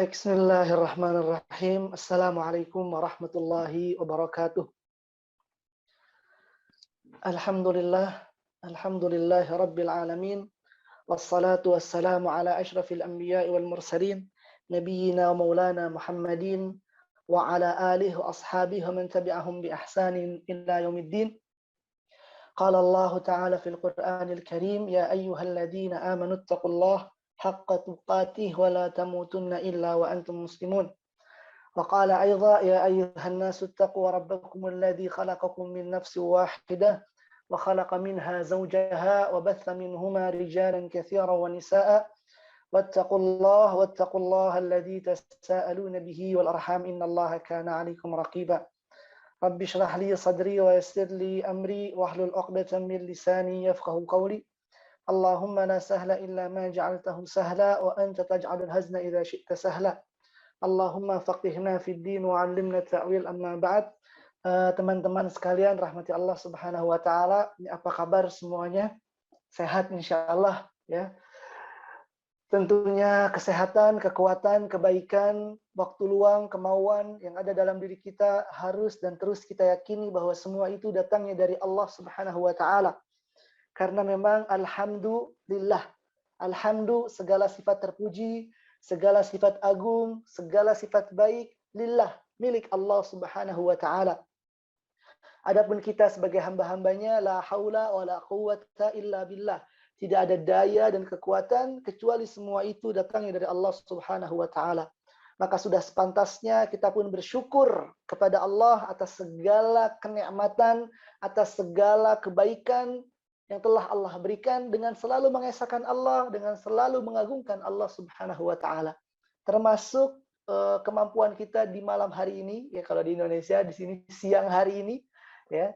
Bismillahirrahmanirrahim. Assalamualaikum warahmatullahi wabarakatuh. Alhamdulillah, alhamdulillahi rabbil alamin. Wassalatu wassalamu ala ashrafil anbiya'i wal mursalin. Nabiyyina wa maulana Muhammadin wa ala alihi wa ashabihi wa man tabi'ahum bi ihsanin ila yaumiddin. Qala Allah ta'ala fil Qur'anil Karim, ya ayyuhalladzina amanu ittaqullaha haqqa tuqatih wa la tamutunna illa wa antum muslimun. وقال أيضا يا أيها الناس اتقوا ربكم الذي خلقكم من نفس واحدة وخلق منها زوجها وبث منهما رجالا كثيرا ونساء واتقوا الله الذي تساءلون به والأرحام إن الله كان عليكم رقيبا رب اشرح لي صدري ويسر لي أمري واحلل عقدة من لساني يفقه قولي اللهم لا سهل إلا ما جعلته سهلا وأنت تجعل الحزن إذا شئت سهلا Allahumma faqihna fid din wa 'allimna ta'wil, amma ba'd. Teman-teman sekalian rahmati Allah Subhanahu wa taala, ini apa kabar semuanya? Sehat insyaallah ya. Tentunya kesehatan, kekuatan, kebaikan, waktu luang, kemauan yang ada dalam diri kita harus dan terus kita yakini bahwa semua itu datangnya dari Allah Subhanahu wa taala. Karena memang alhamdulillah, segala sifat terpuji, segala sifat agung, segala sifat baik, lillah, milik Allah Subhanahu wa ta'ala. Adapun kita sebagai hamba-hambanya, la haula wa la quwwata illa billah. Tidak ada daya dan kekuatan, kecuali semua itu datangnya dari Allah Subhanahu wa ta'ala. Maka sudah sepantasnya kita pun bersyukur kepada Allah atas segala kenikmatan, atas segala kebaikan yang telah Allah berikan, dengan selalu mengesahkan Allah, dengan selalu mengagungkan Allah Subhanahu wa taala. Termasuk kemampuan kita di malam hari ini, ya kalau di Indonesia di sini siang hari ini, ya.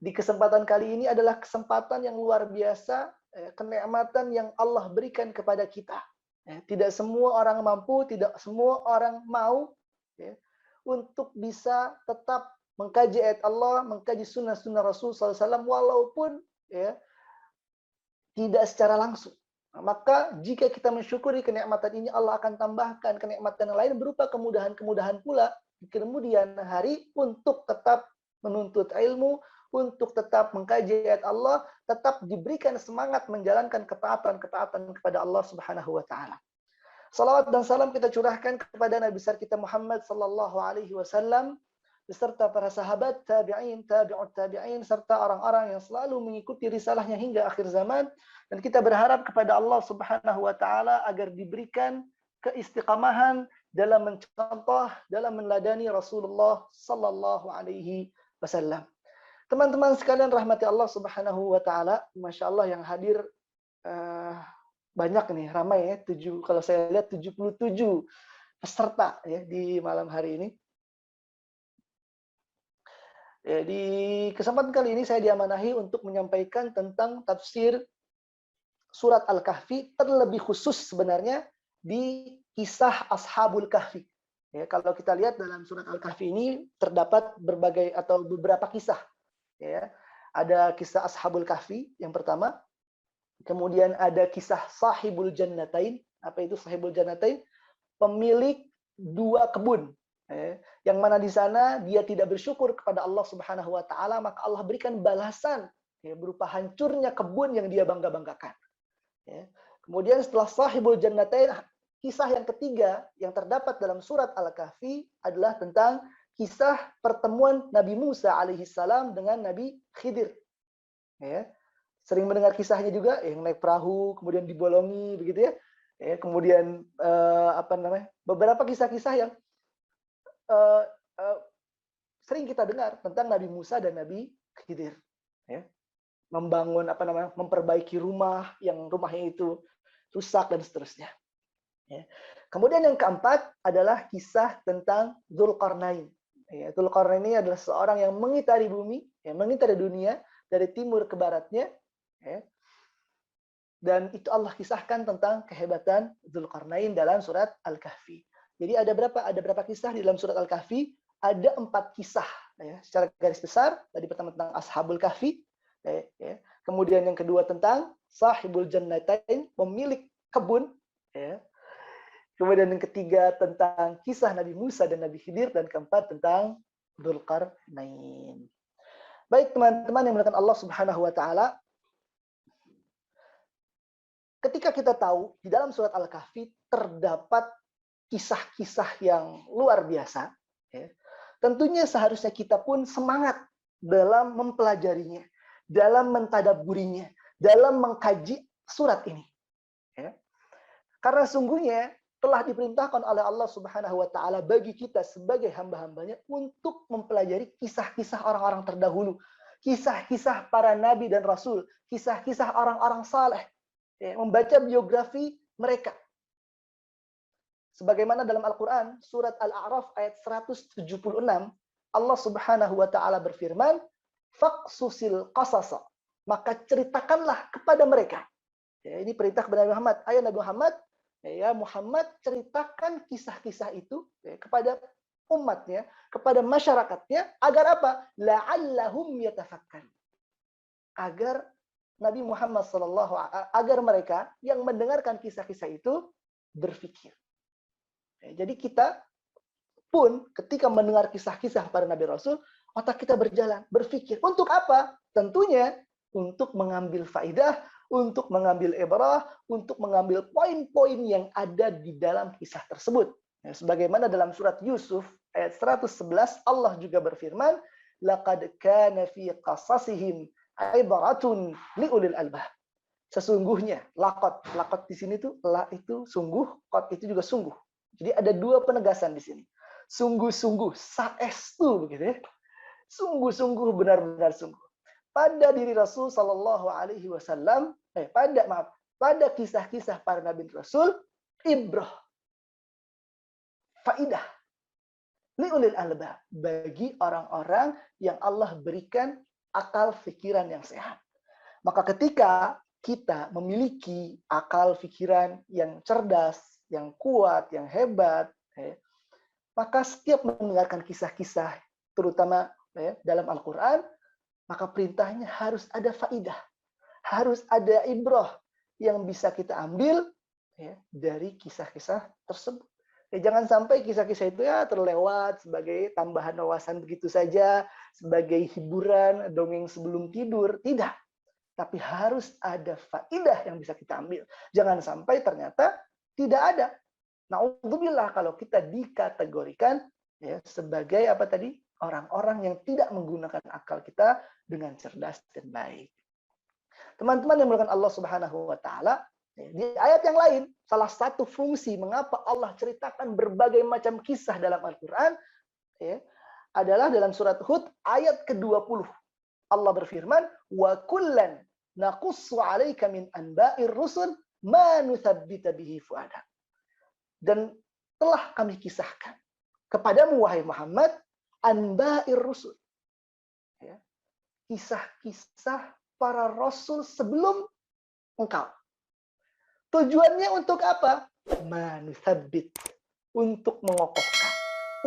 Di kesempatan kali ini adalah kesempatan yang luar biasa, kenikmatan yang Allah berikan kepada kita. Ya, tidak semua orang mampu, tidak semua orang mau, ya, untuk bisa tetap mengkaji ayat Allah, mengkaji sunnah-sunnah Rasul SAW, walaupun ya tidak secara langsung. Maka jika kita mensyukuri kenikmatan ini, Allah akan tambahkan kenikmatan yang lain berupa kemudahan-kemudahan pula di kemudian hari untuk tetap menuntut ilmu, untuk tetap mengkaji ayat Allah, tetap diberikan semangat menjalankan ketaatan-ketaatan kepada Allah Subhanahu wa taala. Salawat dan salam kita curahkan kepada Nabi besar kita Muhammad sallallahu alaihi wasallam beserta para sahabat, tabi'in, tabi'ut tabi'in, serta orang-orang yang selalu mengikuti risalahnya hingga akhir zaman. Dan kita berharap kepada Allah Subhanahu wa taala agar diberikan keistiqamahan dalam mencontoh, dalam meneladani Rasulullah sallallahu alaihi wasallam. Teman-teman sekalian rahmati Allah Subhanahu wa taala, Masya Allah yang hadir banyak nih, ramai ya, kalau saya lihat 77 peserta ya di malam hari ini. Ya, di kesempatan kali ini saya diamanahi untuk menyampaikan tentang tafsir surat Al-Kahfi, terlebih khusus sebenarnya di kisah Ashabul Kahfi. Ya, kalau kita lihat dalam surat Al-Kahfi ini terdapat berbagai atau beberapa kisah. Ya, ada kisah Ashabul Kahfi yang pertama, kemudian ada kisah Sahibul Jannatain. Apa itu Sahibul Jannatain? Pemilik dua kebun. Yang mana di sana dia tidak bersyukur kepada Allah Subhanahu wa taala, maka Allah berikan balasan ya, berupa hancurnya kebun yang dia bangga-banggakan. Ya. Kemudian setelah Sahibul Jannatain, kisah yang ketiga yang terdapat dalam surat Al-Kahfi adalah tentang kisah pertemuan Nabi Musa alaihissalam dengan Nabi Khidir. Ya. Sering mendengar kisahnya juga, yang naik perahu kemudian dibolongi begitu ya. Kemudian beberapa kisah-kisah yang sering kita dengar tentang Nabi Musa dan Nabi Khidir, ya. Membangun memperbaiki rumah yang rumahnya itu rusak dan seterusnya. Ya. Kemudian yang keempat adalah kisah tentang Dzulqarnain. Ya, Dzulqarnain ini adalah seorang yang mengitari bumi, yang mengitari dunia dari timur ke baratnya. Ya. Dan itu Allah kisahkan tentang kehebatan Dzulqarnain dalam surat Al-Kahfi. Jadi ada berapa kisah di dalam surat Al-Kahfi? Ada 4 kisah. Ya. Secara garis besar, tadi pertama tentang Ashabul Kahfi. Ya. Kemudian yang kedua tentang Sahibul Jannatain, pemilik kebun. Ya. Kemudian yang ketiga tentang kisah Nabi Musa dan Nabi Khidir, dan keempat tentang Dzulqarnain. Baik teman-teman yang dimuliakan Allah Subhanahu wa taala, ketika kita tahu di dalam surat Al-Kahfi terdapat kisah-kisah yang luar biasa, ya, tentunya seharusnya kita pun semangat dalam mempelajarinya, dalam mentadabburinya, dalam mengkaji surat ini. Ya. Karena sungguhnya telah diperintahkan oleh Allah Subhanahu wa taala bagi kita sebagai hamba-hambanya untuk mempelajari kisah-kisah orang-orang terdahulu, kisah-kisah para nabi dan rasul, kisah-kisah orang-orang saleh, ya, membaca biografi mereka. Sebagaimana dalam Al-Qur'an surat Al-A'raf ayat 176, Allah Subhanahu wa taala berfirman, "Faqsusil qasasa." Maka ceritakanlah kepada mereka. Ya, ini perintah kepada Nabi Muhammad. Ayo Nabi Muhammad, ya Muhammad ceritakan kisah-kisah itu, ya, kepada umatnya, kepada masyarakatnya, agar apa? La'allahum yatafakkarun. Agar Nabi Muhammad agar mereka yang mendengarkan kisah-kisah itu berpikir. Ya, jadi kita pun ketika mendengar kisah-kisah para nabi rasul, otak kita berjalan, berpikir. Untuk apa? Tentunya untuk mengambil faidah, untuk mengambil ibrah, untuk mengambil poin-poin yang ada di dalam kisah tersebut. Ya, sebagaimana dalam surat Yusuf ayat 111 Allah juga berfirman, "Laqad kana fi qasasihim ibratun liulil albab." Sesungguhnya, laqad di sini tuh la itu sungguh, qad itu juga sungguh. Jadi ada dua penegasan di sini. Sungguh-sungguh, saestu begitu ya. Sungguh-sungguh, benar-benar sungguh. Pada diri Rasul Shallallahu Alaihi Wasallam, pada kisah-kisah para nabi Rasul, ibrah, faidah, liulil albab, bagi orang-orang yang Allah berikan akal pikiran yang sehat. Maka ketika kita memiliki akal pikiran yang cerdas, yang kuat, yang hebat, maka setiap mendengarkan kisah-kisah, terutama dalam Al-Quran, maka perintahnya harus ada faidah, harus ada ibrah yang bisa kita ambil, ya, dari kisah-kisah tersebut. Ya, jangan sampai kisah-kisah itu ya terlewat sebagai tambahan wawasan begitu saja, sebagai hiburan, dongeng sebelum tidur. Tidak. Tapi harus ada faidah yang bisa kita ambil. Jangan sampai ternyata tidak ada. Na'udzubillah kalau kita dikategorikan, ya, sebagai apa tadi? Orang-orang yang tidak menggunakan akal kita dengan cerdas dan baik. Teman-teman yang dimuliakan Allah Subhanahu wa taala, di ayat yang lain, salah satu fungsi mengapa Allah ceritakan berbagai macam kisah dalam Al-Qur'an, ya, adalah dalam surat Hud ayat ke-20. Allah berfirman, "Wa kullan naqussu 'alaika min anba'ir rusul ma nutsabbita bihi fu'adak." Dan telah kami kisahkan kepadamu wahai Muhammad anba'ir rusul. Ya. Kisah-kisah para rasul sebelum engkau. Tujuannya untuk apa? Manutsabbit, untuk mengokohkan,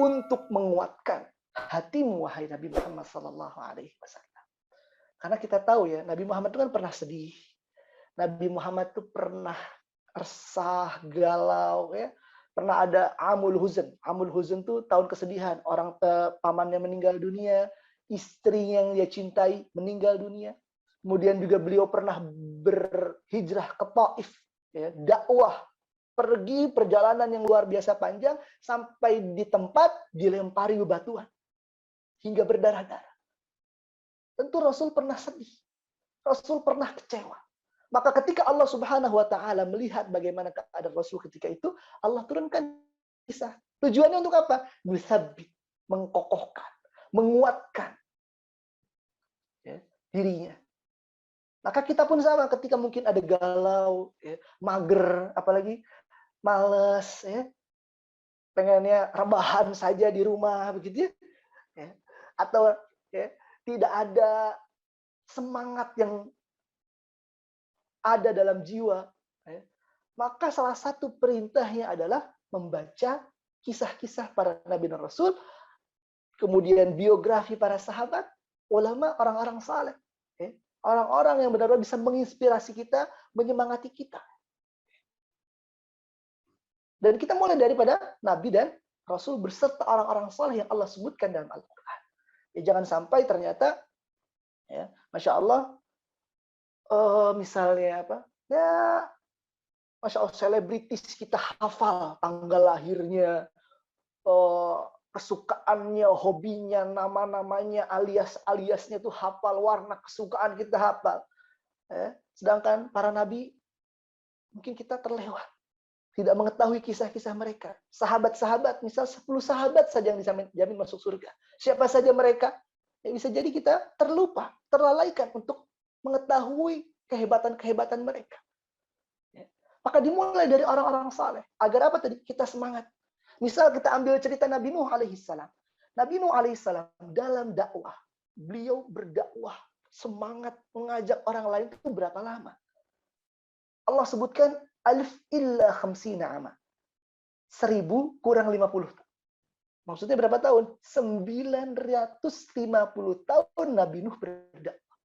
untuk menguatkan hatimu wahai Nabi Muhammad sallallahu alaihi wasallam. Karena kita tahu ya, Nabi Muhammad itu kan pernah sedih. Nabi Muhammad itu pernah resah, galau, ya. Pernah ada Amul Huzn. Amul Huzn itu tahun kesedihan. Orang pamannya meninggal dunia, istri yang dia cintai meninggal dunia. Kemudian juga beliau pernah berhijrah ke Taif, ya, dakwah, pergi perjalanan yang luar biasa panjang, sampai di tempat dilempari bebatuan hingga berdarah-darah. Tentu Rasul pernah sedih. Rasul pernah kecewa. Maka ketika Allah Subhanahu wa taala melihat bagaimana keadaan Rasul ketika itu, Allah turunkan kisah. Tujuannya untuk apa? Musabbit, mengkokohkan, menguatkan, ya, dirinya. Maka kita pun sama, ketika mungkin ada galau, ya, mager, apalagi malas, ya, pengennya rebahan saja di rumah begitu ya. Atau ya, tidak ada semangat yang ada dalam jiwa, ya. Maka salah satu perintahnya adalah membaca kisah-kisah para nabi dan rasul, kemudian biografi para sahabat, ulama, orang-orang saleh, ya. Orang-orang yang benar-benar bisa menginspirasi kita, menyemangati kita. Dan kita mulai daripada Nabi dan Rasul berserta orang-orang saleh yang Allah sebutkan dalam Al-Quran. Ya, jangan sampai ternyata, ya, Masya Allah, misalnya apa? Ya, Masya Allah, selebritis kita hafal tanggal lahirnya, kesukaannya, hobinya, nama-namanya, alias-aliasnya tuh hafal, warna kesukaan kita hafal. Sedangkan para nabi, mungkin kita terlewat. Tidak mengetahui kisah-kisah mereka. Sahabat-sahabat, misal 10 sahabat saja yang dijamin masuk surga. Siapa saja mereka? Ya bisa jadi kita terlupa, terlalaikan untuk mengetahui kehebatan-kehebatan mereka. Ya. Maka dimulai dari orang-orang saleh. Agar apa tadi? Kita semangat. Misal kita ambil cerita Nabi Nuh alaihissalam. Nabi Nuh alaihissalam dalam dakwah, beliau berdakwah, semangat mengajak orang lain itu berapa lama? Allah sebutkan alif illa khamsina ama. 1000 kurang 50. Maksudnya berapa tahun? 950 tahun Nabi Nuh berdakwah.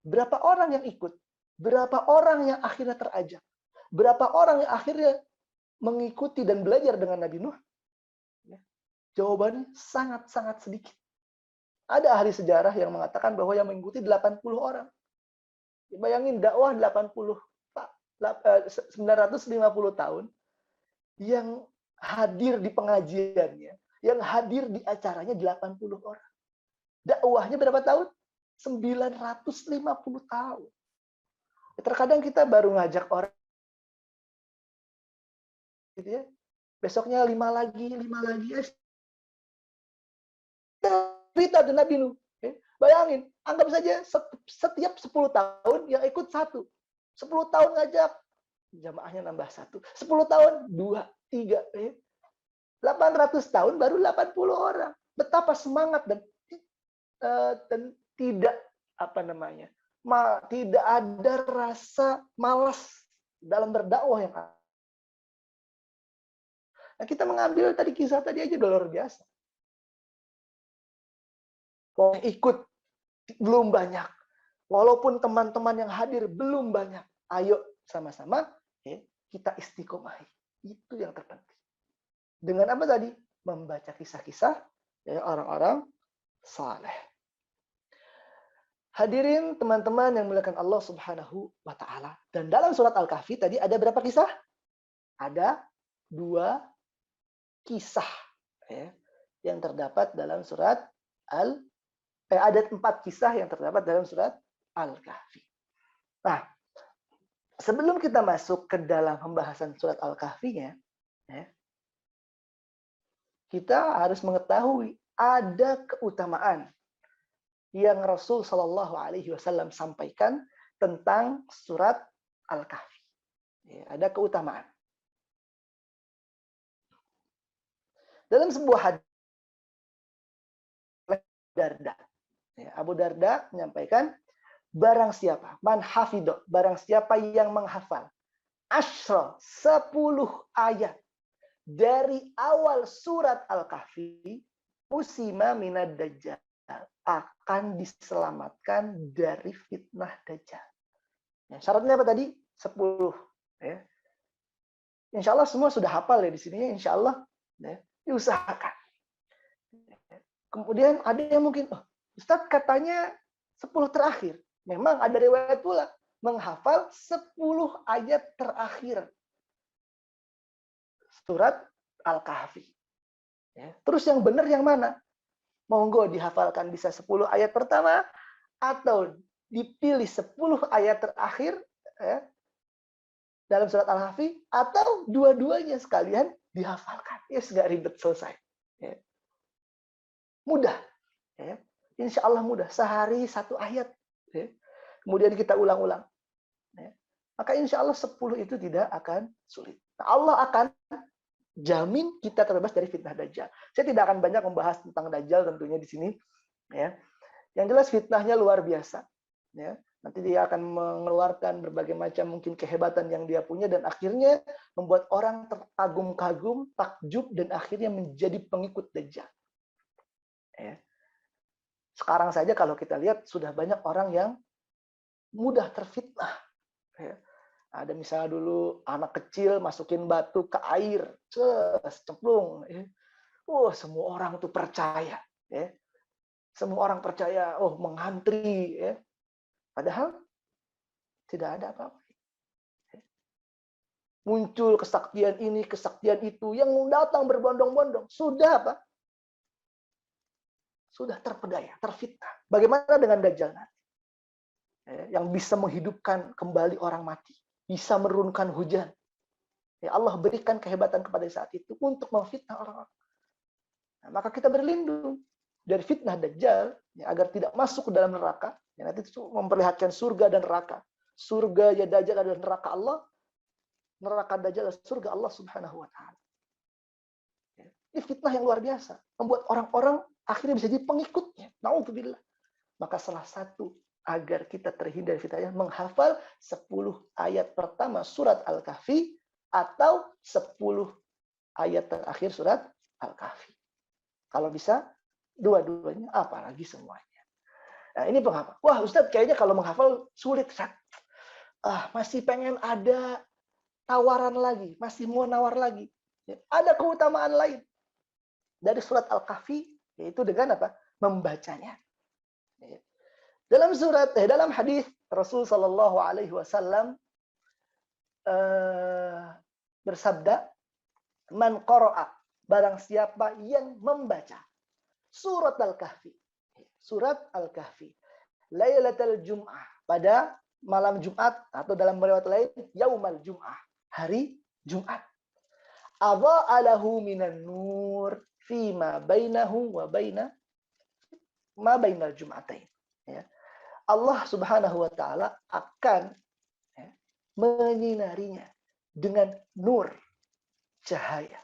Berapa orang yang ikut? Berapa orang yang akhirnya terajak? Berapa orang yang akhirnya mengikuti dan belajar dengan Nabi Nuh? Jawabannya sangat-sangat sedikit. Ada ahli sejarah yang mengatakan bahwa yang mengikuti 80 orang. Bayangin dakwah 950 tahun, yang hadir di pengajiannya, yang hadir di acaranya 80 orang. Dakwahnya berapa tahun? 950 tahun. Terkadang kita baru ngajak orang, gitu ya. Besoknya 5 lagi. Cerita dengan Nabi Nuh. Bayangin, anggap saja setiap 10 tahun yang ikut 1. 10 tahun ngajak, jamaahnya nambah 1. 10 tahun, 2, 3. 800 tahun baru 80 orang. Betapa semangat dan tidak tidak ada rasa malas dalam berdakwah yang ada. Nah, kita mengambil tadi kisah tadi aja udah luar biasa. Yang ikut belum banyak. Walaupun teman-teman yang hadir belum banyak. Ayo sama-sama kita istiqomahi. Itu yang terpenting. Dengan apa tadi? Membaca kisah-kisah orang-orang saleh. Hadirin teman-teman yang dimuliakan Allah Subhanahu wa taala. Dan dalam surat Al-Kahfi tadi ada berapa kisah? Ada 2 kisah yang terdapat dalam surat ada 4 kisah yang terdapat dalam surat Al-Kahfi. Nah, sebelum kita masuk ke dalam pembahasan surat Al-Kahfinya, kita harus mengetahui ada keutamaan yang Rasul Shallallahu Alaihi Wasallam sampaikan tentang surat Al-Kahfi. Ada keutamaan. Dalam sebuah hadis Darda, Abu Darda menyampaikan, barang siapa, man hafidho, barang siapa yang menghafal 10 ayat dari awal surat Al-Kahfi, usima minad dajjal, akan diselamatkan dari fitnah dajjal. Syaratnya apa tadi? 10. Insya Allah semua sudah hafal ya di sini. Insya Allah diusahakan. Kemudian ada yang mungkin, Ustaz katanya 10 terakhir. Memang ada riwayat pula menghafal 10 ayat terakhir surat Al-Kahfi. Terus yang benar yang mana? Monggo dihafalkan bisa 10 ayat pertama atau dipilih 10 ayat terakhir dalam surat Al-Kahfi, atau dua-duanya sekalian dihafalkan. Nggak ribet, selesai. Mudah. Insya Allah mudah. Sehari 1 ayat. Kemudian kita ulang-ulang. Maka insya Allah 10 itu tidak akan sulit. Nah, Allah akan jamin kita terbebas dari fitnah Dajjal. Saya tidak akan banyak membahas tentang Dajjal tentunya di sini. Yang jelas fitnahnya luar biasa. Nanti dia akan mengeluarkan berbagai macam mungkin kehebatan yang dia punya, dan akhirnya membuat orang terkagum-kagum, takjub, dan akhirnya menjadi pengikut Dajjal. Sekarang saja kalau kita lihat sudah banyak orang yang mudah terfitnah. Ada misalnya dulu anak kecil masukin batu ke air, cemplung. Semua orang tuh percaya. Ya. Semua orang percaya, mengantri. Ya. Padahal tidak ada apa-apa. Muncul kesaktian ini, kesaktian itu, yang datang berbondong-bondong. Sudah apa? Sudah terpedaya, terfitnah. Bagaimana dengan Dajjal nanti? Yang bisa menghidupkan kembali orang mati. Bisa menurunkan hujan. Ya, Allah berikan kehebatan kepada saat itu untuk memfitnah orang-orang. Nah, maka kita berlindung dari fitnah Dajjal, ya, agar tidak masuk ke dalam neraka. Ya, nanti itu memperlihatkan surga dan neraka. Surga ya Dajjal adalah neraka Allah. Neraka Dajjal adalah surga Allah Subhanahu wa Ta'ala. Ya, ini fitnah yang luar biasa. Membuat orang-orang akhirnya bisa jadi pengikutnya. Na'udzubillah. Maka salah satu agar kita terhindar dari fitnah, menghafal 10 ayat pertama surat Al-Kahfi atau 10 ayat terakhir surat Al-Kahfi. Kalau bisa, dua-duanya, apalagi semuanya. Nah, ini penghafal. Wah, Ustadz, kayaknya kalau menghafal sulit, Ustadz. Masih pengen ada tawaran lagi, masih mau nawar lagi. Ada keutamaan lain dari surat Al-Kahfi, yaitu dengan apa? Membacanya. Dalam hadis Rasul Shallallahu Alaihi Wasallam bersabda, "Man qara'a, barang siapa yang membaca surat Al-Kahfi, Lailatul Jum'ah, pada malam Jumat, atau dalam riwayat lain Yaumal Jum'ah, hari Jumat. Adha'a lahu minan nur fima bainahu wa baina ma bainal jum'atain." Ya. Allah Subhanahu wa Ta'ala akan menyinarinya dengan nur, cahaya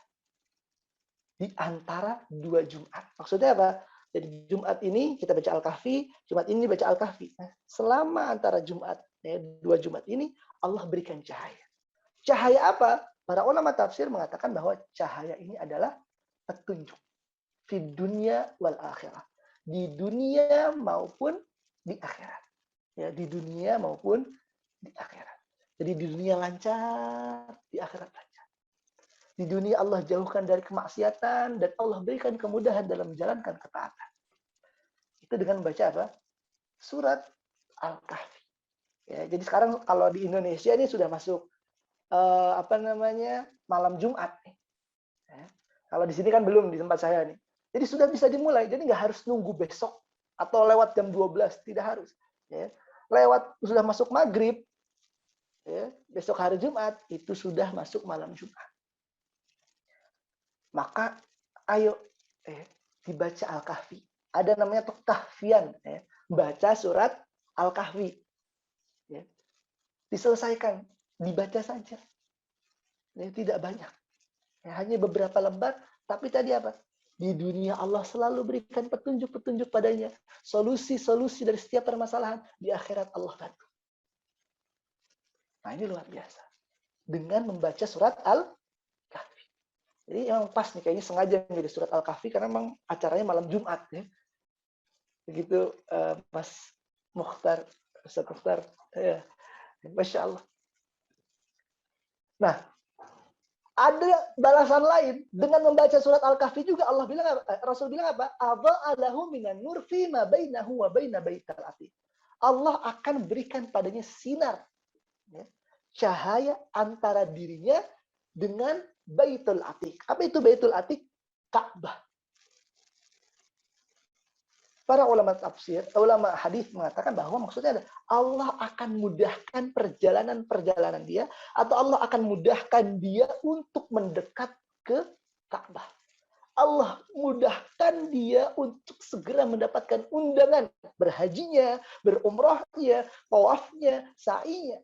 di antara dua Jumat. Maksudnya apa? Jadi Jumat ini kita baca Al-Kahfi, Jumat ini baca Al-Kahfi. Selama antara Jumat, dua Jumat ini, Allah berikan cahaya. Cahaya apa? Para ulama tafsir mengatakan bahwa cahaya ini adalah petunjuk. Di dunia wal akhirah. Di dunia maupun di akhirat. Ya, di dunia maupun di akhirat. Jadi di dunia lancar, di akhirat lancar. Di dunia Allah jauhkan dari kemaksiatan, dan Allah berikan kemudahan dalam menjalankan ketaatan. Itu dengan membaca apa? Surat Al-Kahfi. Ya, jadi sekarang kalau di Indonesia ini sudah masuk malam Jumat. Ya. Kalau di sini kan belum, di tempat saya nih. Jadi sudah bisa dimulai. Jadi nggak harus nunggu besok atau lewat jam 12, tidak harus. Ya. Lewat sudah masuk maghrib, ya, besok hari Jumat itu sudah masuk malam Jumat. Maka ayo dibaca Al-Kahfi. Ada namanya tahfian, baca surat Al-Kahfi. Ya. Diselesaikan, dibaca saja. Ya, tidak banyak. Ya, hanya beberapa lembar, tapi tadi apa? Di dunia Allah selalu berikan petunjuk-petunjuk padanya. Solusi-solusi dari setiap permasalahan. Di akhirat Allah bantu. Nah, ini luar biasa. Dengan membaca surat Al-Kahfi. Jadi memang pas nih, kayaknya sengaja menjadi surat Al-Kahfi, karena memang acaranya malam Jumat. Ya. Begitu Mas Mukhtar, Ustaz Mukhtar. Ya. Masya Allah. Nah, ada balasan lain dengan membaca surat Al-Kahfi juga. Allah bilang, Rasul bilang apa? Adha'alahu minan nur fima bainahu wa baina baital atiq. Allah akan berikan padanya sinar, ya, cahaya antara dirinya dengan Baitul Atiq. Apa itu Baitul Atiq? Ka'bah. Para ulama tafsir, ulama hadis mengatakan bahwa maksudnya adalah Allah akan mudahkan perjalanan dia, atau Allah akan mudahkan dia untuk mendekat ke Ka'bah. Allah mudahkan dia untuk segera mendapatkan undangan berhajinya, berumrahnya, tawafnya, sa'inya.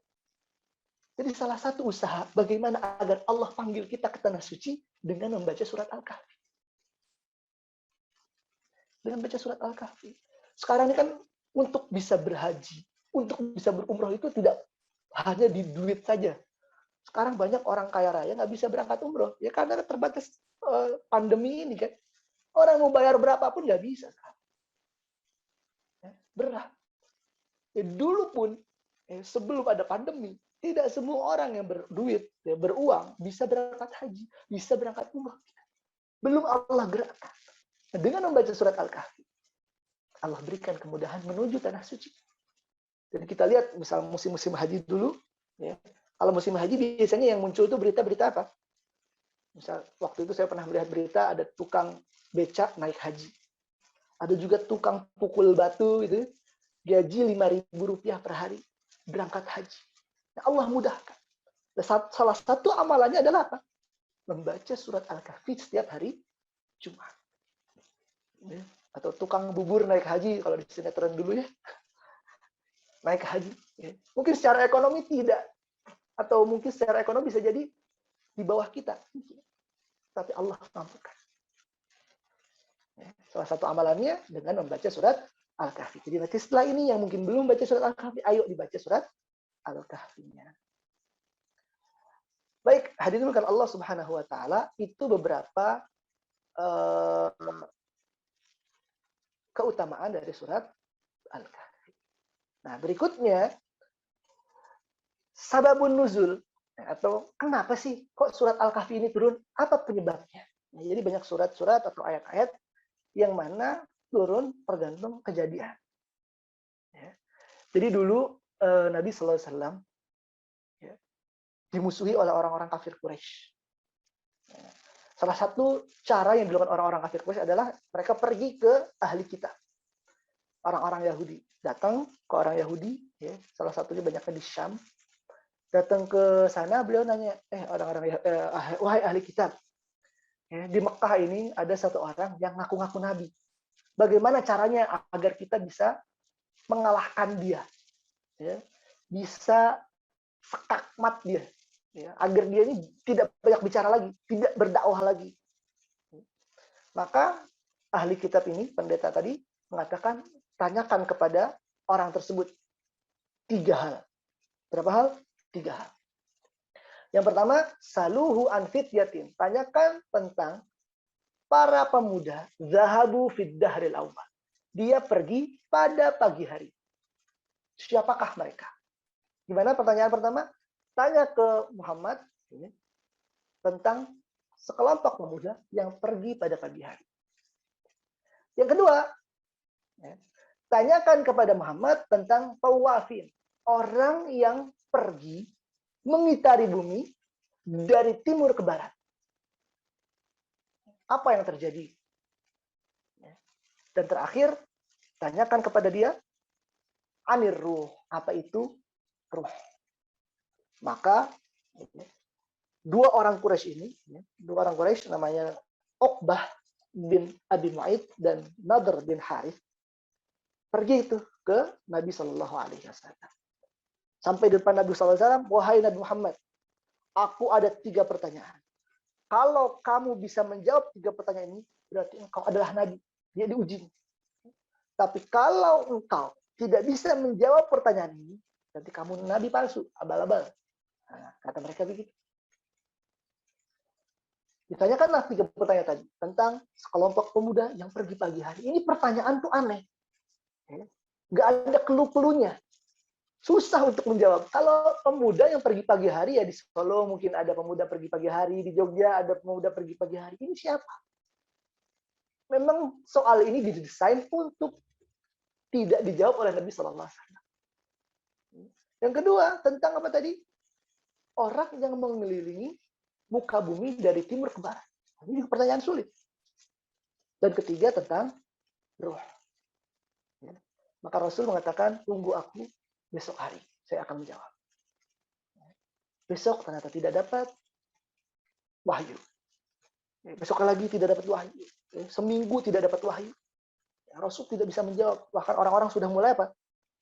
Jadi salah satu usaha bagaimana agar Allah panggil kita ke tanah suci dengan membaca surat Al-Kahfi. Dengan baca surat Al-Kahfi. Sekarang ini kan untuk bisa berhaji, untuk bisa berumroh itu tidak hanya di duit saja. Sekarang banyak orang kaya raya nggak bisa berangkat umroh, ya karena terbatas pandemi ini kan. Orang mau bayar berapapun nggak bisa. Berat. Ya, dulu pun sebelum ada pandemi, Tidak semua orang yang berduit, ya, beruang, bisa berangkat haji, bisa berangkat umrah. Belum Allah gerakkan. Nah, dengan membaca surat Al-Kahfi, Allah berikan kemudahan menuju tanah suci. Dan kita lihat misal musim-musim haji dulu, ya. Kalau musim haji biasanya yang muncul itu berita-berita apa? Misal waktu itu saya pernah melihat berita ada tukang becak naik haji. Ada juga tukang pukul batu itu, gaji Rp5.000 per hari, berangkat haji. Nah, Allah mudahkan. Salah satu amalannya adalah apa? Membaca surat Al-Kahfi setiap hari Jumat. Ya. Atau tukang bubur naik haji, kalau di sinetron dulu ya. Naik haji. Ya. Mungkin secara ekonomi tidak. Atau mungkin secara ekonomi bisa jadi di bawah kita. Tapi Allah mampukan. Salah satu amalannya dengan membaca surat Al-Kahfi. Jadi nanti setelah ini yang mungkin belum baca surat Al-Kahfi, ayo dibaca surat Al-Kahfinya. Baik, hadirin kan Allah Subhanahu wa taala itu beberapa keutamaan dari surat Al-Kahfi. Nah, berikutnya sababun nuzul atau kenapa sih kok surat Al-Kahfi ini turun? Apa penyebabnya? Nah, jadi banyak surat-surat atau ayat-ayat yang mana turun tergantung kejadian. Ya. Jadi dulu Nabi Sallallahu Alaihi Wasallam ya, dimusuhi oleh orang-orang kafir Quraisy. Ya. Salah satu cara yang dilakukan orang-orang kafir Quraisy adalah mereka pergi ke ahli kitab, orang-orang Yahudi. Datang ke orang Yahudi, ya, salah satunya banyaknya di Syam. Datang ke sana, beliau nanya, wahai ahli kitab, ya, di Mekah ini ada satu orang yang ngaku-ngaku Nabi. Bagaimana caranya agar kita bisa mengalahkan dia, ya, bisa sekakmat dia, ya, agar dia ini tidak banyak bicara lagi, tidak berdakwah lagi. Maka ahli kitab ini, pendeta tadi, mengatakan, tanyakan kepada orang tersebut 3 hal. Berapa hal? 3 hal. Yang pertama, saluhu an fityatin. Tanyakan tentang para pemuda zahabu fid dahril awal. Dia pergi pada pagi hari. Siapakah mereka? Gimana pertanyaan pertama? Tanya ke Muhammad tentang sekelompok pemuda yang pergi pada pagi hari. Yang kedua, tanyakan kepada Muhammad tentang tawafin. Orang yang pergi mengitari bumi dari timur ke barat. Apa yang terjadi? Dan terakhir, tanyakan kepada dia, anir ruh. Apa itu ruh? Maka, 2 orang Quraisy ini, 2 orang Quraisy namanya Uqbah bin Abi Mu'aid dan Nadr bin Harith, pergi itu ke Nabi Shallallahu Alaihi Wasallam. Sampai di depan Nabi Shallallahu Alaihi Wasallam, wahai Nabi Muhammad, aku ada 3 pertanyaan. Kalau kamu bisa menjawab 3 pertanyaan ini, berarti engkau adalah Nabi. Dia diuji. Tapi kalau engkau tidak bisa menjawab pertanyaan ini, berarti kamu Nabi palsu, abal-abal. Nah, kata mereka begitu. Ditanyakanlah 3 pertanyaan tadi tentang sekelompok pemuda yang pergi pagi hari. Ini pertanyaan tuh aneh. Nggak ada clue-cluenya. Susah untuk menjawab. Kalau pemuda yang pergi pagi hari, ya di Solo mungkin ada pemuda pergi pagi hari, di Jogja ada pemuda pergi pagi hari. Ini siapa? Memang soal ini didesain untuk tidak dijawab oleh Nabi Sallallahu Alaihi Wasallam. Yang kedua, tentang apa tadi? Orang yang mengelilingi muka bumi dari timur ke barat. Ini pertanyaan sulit. Dan ketiga, tentang ruh. Maka Rasul mengatakan, tunggu aku besok hari. Saya akan menjawab. Besok ternyata tidak dapat wahyu. Besok lagi tidak dapat wahyu. Seminggu tidak dapat wahyu. Rasul tidak bisa menjawab. Bahkan orang-orang sudah mulai apa?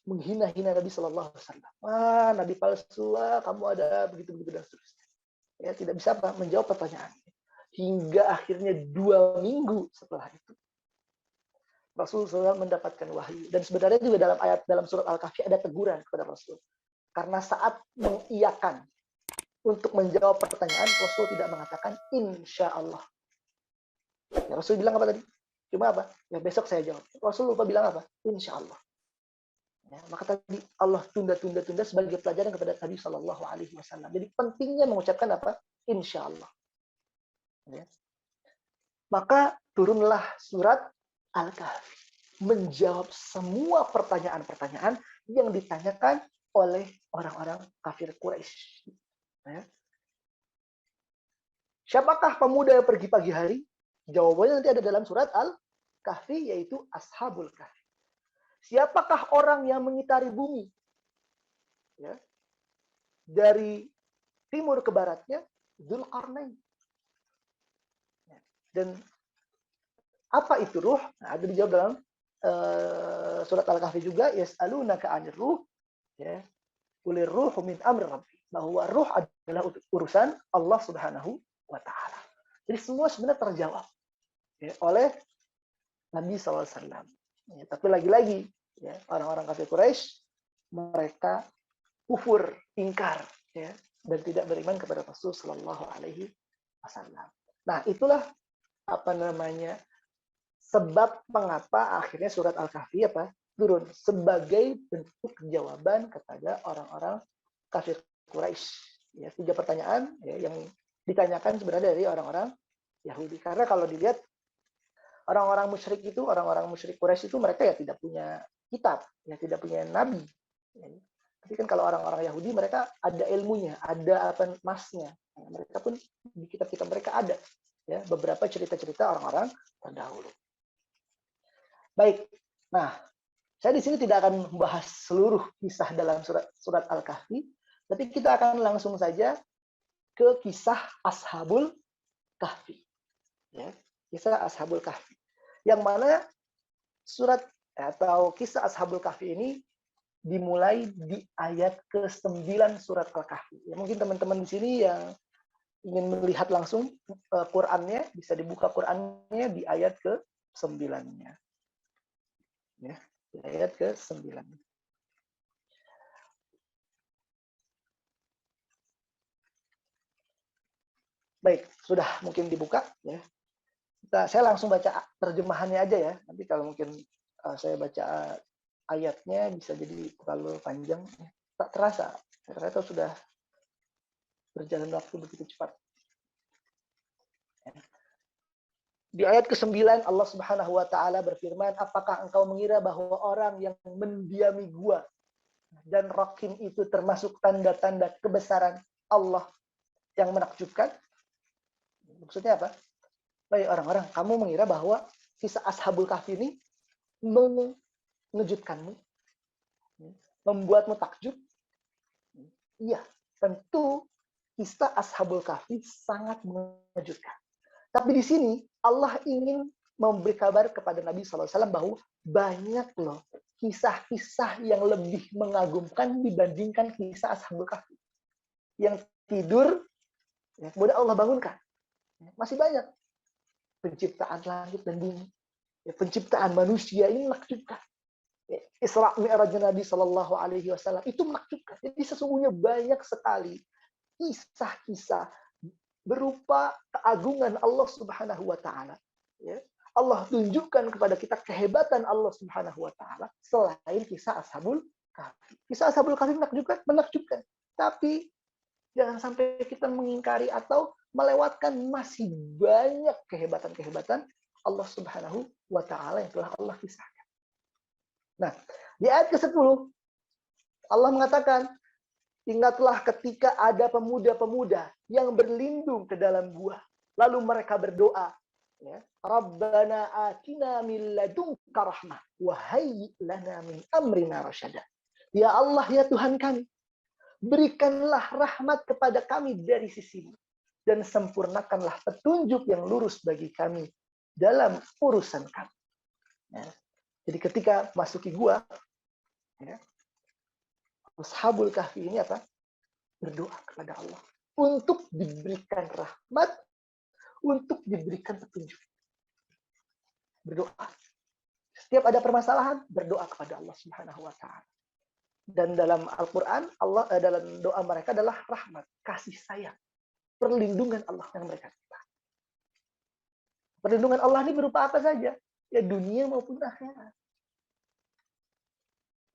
Menghina-hina Nabi Shallallahu Alaihi Wasallam. Wah, Nabi palsu, kamu ada begitu-begitu dan seterusnya. Ya, tidak bisa apa? Menjawab pertanyaan. Hingga akhirnya 2 minggu setelah itu, Rasulullah mendapatkan wahyu. Dan sebenarnya juga dalam surat Al-Kahfi ada teguran kepada Rasul. Karena saat mengiyakan untuk menjawab pertanyaan, Rasul tidak mengatakan insya Allah. Ya, Rasul bilang apa tadi? Cuma apa? Ya besok saya jawab. Rasul lupa bilang apa? Insya Allah. Ya, maka tadi Allah tunda sebagai pelajaran kepada Nabi Shallallahu Alaihi Wasallam. Jadi pentingnya mengucapkan apa? Insya Allah. Ya. Maka turunlah surat Al-Kahfi menjawab semua pertanyaan-pertanyaan yang ditanyakan oleh orang-orang kafir Quraisy. Ya. Siapakah pemuda yang pergi pagi hari? Jawabannya nanti ada dalam surat Al-Kahfi, yaitu Ashabul Kahfi. Siapakah orang yang mengitari bumi? Ya. Dari timur ke baratnya, Dzulqarnain. Dan apa itu ruh? Nah, ada dijawab dalam surat Al-Kahfi juga, yas'alunaka 'anir ruh, ya. Qulir ruhu min amri rabbi. Bahwa ruh adalah urusan Allah Subhanahu wa taala. Jadi semua sebenarnya terjawab, ya, oleh Nabi SAW. Ya, tapi lagi-lagi, ya, orang-orang kafir Quraisy mereka kufur, ingkar, ya, dan tidak beriman kepada Rasul Shallallahu Alaihi Wasallam. Nah, itulah apa namanya sebab mengapa akhirnya surat Al-Kahfi turun sebagai bentuk jawaban kepada orang-orang kafir Quraisy. Ya, 3 pertanyaan, ya, yang ditanyakan sebenarnya dari orang-orang Yahudi. Karena kalau dilihat orang-orang musyrik Quraisy itu mereka ya tidak punya kitab, ya tidak punya nabi. Ya. Tapi kan kalau orang-orang Yahudi mereka ada ilmunya, ada apa masnya. Mereka pun di kitab-kitab mereka ada, ya, beberapa cerita-cerita orang-orang terdahulu. Baik. Nah, saya di sini tidak akan membahas seluruh kisah dalam surat Al-Kahfi, tapi kita akan langsung saja ke kisah Ashabul Kahfi. Ya, kisah Ashabul Kahfi. Yang mana surat atau kisah Ashabul Kahfi ini dimulai di ayat ke-9 surat Al-Kahfi. Ya, mungkin teman-teman di sini yang ingin melihat langsung Qur'annya, bisa dibuka Qur'annya di ayat ke-9-nya. Ya, di ayat ke-9. Baik, sudah mungkin dibuka, ya. Saya langsung baca terjemahannya aja, ya. Nanti kalau mungkin saya baca ayatnya bisa jadi terlalu panjang, ya. Tak terasa, ternyata sudah berjalan waktu begitu cepat. Di ayat ke-9 Allah Subhanahu wa taala berfirman, "Apakah engkau mengira bahwa orang yang mendiami gua dan Rakim itu termasuk tanda-tanda kebesaran Allah yang menakjubkan?" Maksudnya apa? Baik orang-orang, kamu mengira bahwa kisah Ashabul Kahfi ini mengejutkanmu, membuatmu takjub? Iya, tentu kisah Ashabul Kahfi sangat mengejutkan. Tapi di sini Allah ingin memberi kabar kepada Nabi SAW bahwa banyak loh kisah-kisah yang lebih mengagumkan dibandingkan kisah Ashabul Kahfi. Yang tidur, ya, kemudian Allah bangunkan. Masih banyak. Penciptaan langit dan bumi. Ya, penciptaan manusia ini menakjubkan. Ya, Isra Mi'raj Nabi Sallallahu Alaihi Wasallam itu menakjubkan. Jadi sesungguhnya banyak sekali kisah-kisah berupa keagungan Allah Subhanahu wa taala. Ya. Allah tunjukkan kepada kita kehebatan Allah Subhanahu wa taala selain kisah Ashabul Kahfi. Kisah Ashabul Kahfi menakjubkan. Tapi jangan sampai kita mengingkari atau melewatkan masih banyak kehebatan-kehebatan Allah Subhanahu wa taala yang telah Allah kisahkan. Nah, di ayat ke-10 Allah mengatakan, "Ingatlah ketika ada pemuda-pemuda yang berlindung ke dalam gua. Lalu mereka berdoa, ya, Rabbana atina min ladunka rahmah wa hayyi lana min amrina rasyada." Ya Allah, ya Tuhan kami, berikanlah rahmat kepada kami dari sisimu dan sempurnakanlah petunjuk yang lurus bagi kami dalam urusan kami. Ya. Jadi ketika masuki gua, ya, Ashabul Kahfi ini apa? Berdoa kepada Allah untuk diberikan rahmat, untuk diberikan petunjuk. Berdoa. Setiap ada permasalahan, berdoa kepada Allah Subhanahu wa taala. Dan dalam Al-Qur'an, Allah dalam doa mereka adalah rahmat, kasih sayang, perlindungan Allah yang mereka minta. Perlindungan Allah ini berupa apa saja? Ya dunia maupun akhirat.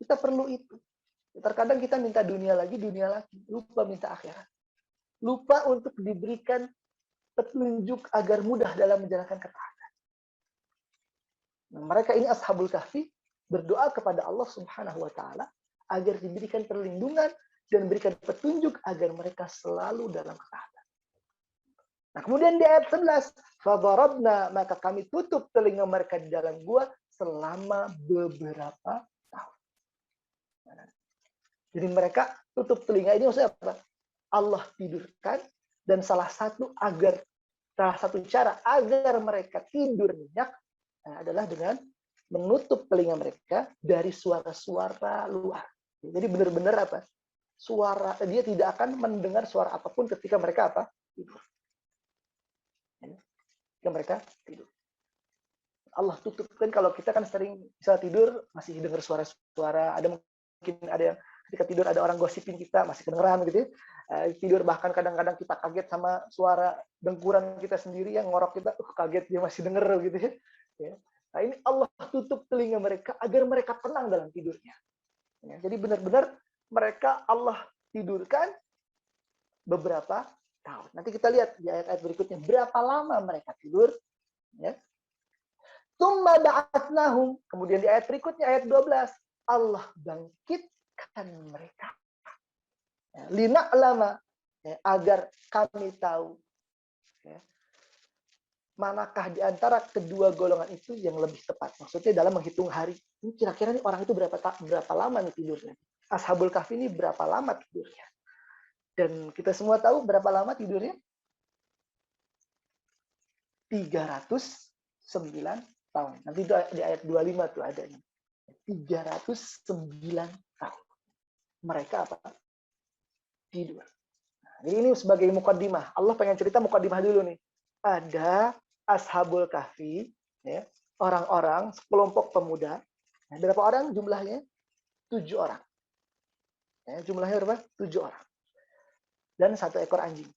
Kita perlu itu. Terkadang kita minta dunia lagi, lupa minta akhirat. Lupa untuk diberikan petunjuk agar mudah dalam menjalankan ketaatan. Nah, mereka ini Ashabul Kahfi berdoa kepada Allah Subhanahu wa taala agar diberikan perlindungan dan berikan petunjuk agar mereka selalu dalam ketaatan. Nah, kemudian di ayat 11, "Fadarabna," maka kami tutup telinga mereka di dalam gua selama beberapa tahun. Jadi mereka tutup telinga ini maksudnya apa? Allah tidurkan, dan salah satu cara agar mereka tidur nyenyak adalah dengan menutup telinga mereka dari suara-suara luar. Jadi benar-benar apa? Dia tidak akan mendengar suara apapun ketika mereka apa? Tidur. Ketika mereka tidur. Allah tutupkan. Kalau kita kan sering bisa tidur masih dengar suara-suara, mungkin ada yang ketika tidur ada orang gosipin kita, masih kedengeran gitu ya. Tidur bahkan kadang-kadang kita kaget sama suara dengkuran kita sendiri yang ngorok kita, kaget dia masih denger gitu ya. Nah, ini Allah tutup telinga mereka agar mereka tenang dalam tidurnya. Ya, jadi benar-benar mereka Allah tidurkan beberapa tahun. Nanti kita lihat di ayat-ayat berikutnya berapa lama mereka tidur. Ya. Tsumma ba'atsnahum. Kemudian di ayat berikutnya ayat 12, Allah bangkitkan mereka. Ya, lina'lama, ya, agar kami tahu ya, manakah di antara kedua golongan itu yang lebih tepat. Maksudnya dalam menghitung hari. Ini kira-kira nih orang itu berapa lama nih tidurnya. Ashabul Kahfi ini berapa lama tidurnya. Dan kita semua tahu berapa lama tidurnya? 309 tahun. Nanti di ayat 25 tuh ada. 309 tahun. Mereka apa? Tidur. Jadi ini sebagai mukaddimah. Allah pengen cerita mukaddimah dulu nih. Ada Ashabul Kahfi, ya, orang-orang, sekelompok pemuda. Nah, berapa orang jumlahnya? 7 orang. Ya, jumlahnya berapa? 7 orang. Dan 1 ekor anjing.